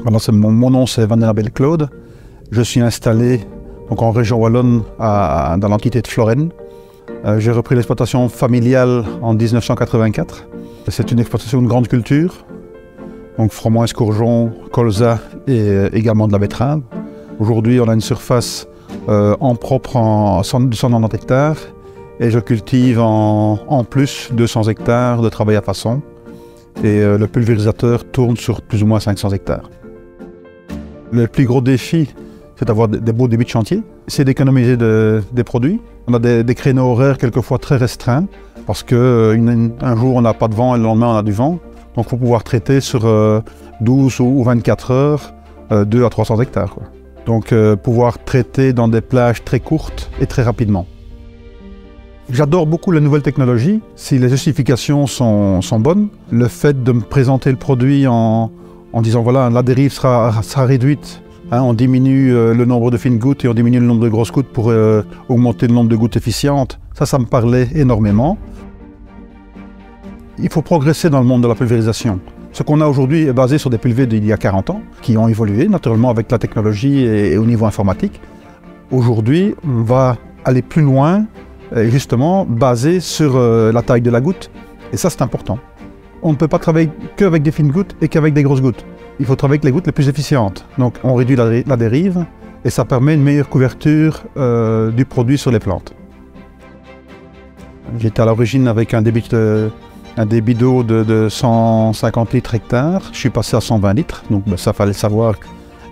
Alors, mon nom c'est Van den Abel Claude. Je suis installé donc, en région wallonne dans l'entité de Floren. J'ai repris l'exploitation familiale en 1984. C'est une exploitation de grande culture, donc froment, escourgeon, colza et également de la betterave. Aujourd'hui, on a une surface en propre de 190 hectares et je cultive en plus 200 hectares de travail à façon. Et le pulvérisateur tourne sur plus ou moins 500 hectares. Le plus gros défi, c'est d'avoir des beaux débits de chantier, c'est d'économiser des produits. On a des créneaux horaires quelquefois très restreints parce qu'un jour on n'a pas de vent et le lendemain on a du vent. Donc il faut pouvoir traiter sur 12 ou 24 heures 2 à 300 hectares. Quoi. Donc pouvoir traiter dans des plages très courtes et très rapidement. J'adore beaucoup les nouvelles technologies, si les justifications sont bonnes. Le fait de me présenter le produit en disant voilà, la dérive sera réduite, hein, on diminue le nombre de fines gouttes et on diminue le nombre de grosses gouttes pour augmenter le nombre de gouttes efficientes, ça me parlait énormément. Il faut progresser dans le monde de la pulvérisation. Ce qu'on a aujourd'hui est basé sur des pulvés d'il y a 40 ans, qui ont évolué naturellement avec la technologie et au niveau informatique. Aujourd'hui, on va aller plus loin, justement basé sur la taille de la goutte, et ça c'est important. On ne peut pas travailler qu'avec des fines gouttes et qu'avec des grosses gouttes. Il faut travailler avec les gouttes les plus efficientes. Donc on réduit la dérive et ça permet une meilleure couverture du produit sur les plantes. J'étais à l'origine avec un débit d'eau de 150 litres hectare. Je suis passé à 120 litres, donc ça fallait savoir.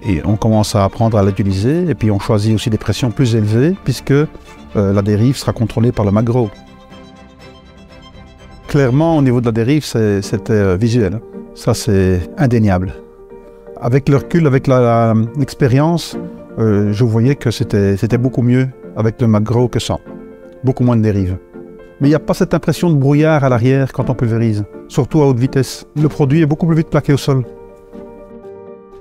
Et on commence à apprendre à l'utiliser et puis on choisit aussi des pressions plus élevées puisque la dérive sera contrôlée par le macro. Clairement, au niveau de la dérive, c'était visuel. Ça, c'est indéniable. Avec le recul, avec l'expérience, je voyais que c'était beaucoup mieux avec le macro que sans. Beaucoup moins de dérive. Mais il n'y a pas cette impression de brouillard à l'arrière quand on pulvérise, surtout à haute vitesse. Le produit est beaucoup plus vite plaqué au sol.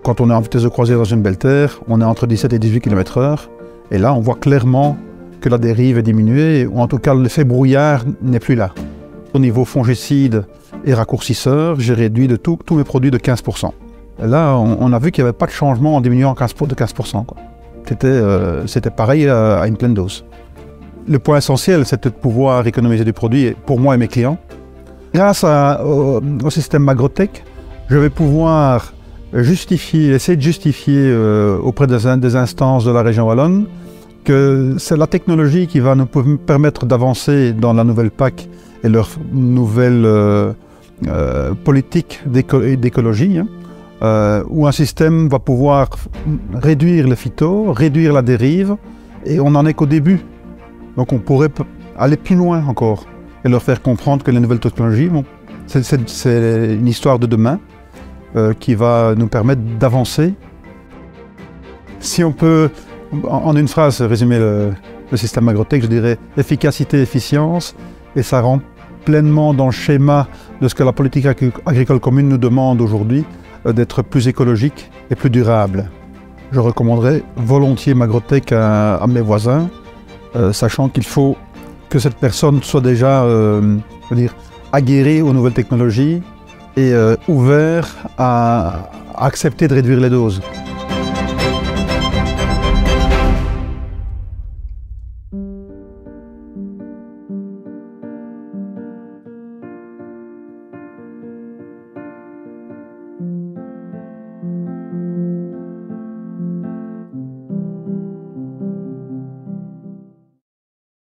Quand on est en vitesse de croisière dans une belle terre, on est entre 17 et 18 km/h. Et là, on voit clairement que la dérive est diminuée, ou en tout cas l'effet brouillard n'est plus là. Au niveau fongicide et raccourcisseur, j'ai réduit de tous mes produits de 15%. Et là, on a vu qu'il n'y avait pas de changement en diminuant de 15%. C'était pareil à une pleine dose. Le point essentiel, c'était de pouvoir économiser du produit pour moi et mes clients. Grâce au système Magrotech, je vais pouvoir essayer de justifier auprès des instances de la région wallonne que c'est la technologie qui va nous permettre d'avancer dans la nouvelle PAC et leur nouvelle politique d'écologie, où un système va pouvoir réduire les phytos, réduire la dérive, et on n'en est qu'au début. Donc on pourrait aller plus loin encore et leur faire comprendre que les nouvelles technologies, c'est une histoire de demain qui va nous permettre d'avancer. Si on peut, en une phrase, résumer le système Magrotech, je dirais efficacité, efficience, et ça rentre pleinement dans le schéma de ce que la politique agricole commune nous demande aujourd'hui, d'être plus écologique et plus durable. Je recommanderais volontiers Magrotech à mes voisins, sachant qu'il faut que cette personne soit déjà aguerrie aux nouvelles technologies et ouvert à accepter de réduire les doses.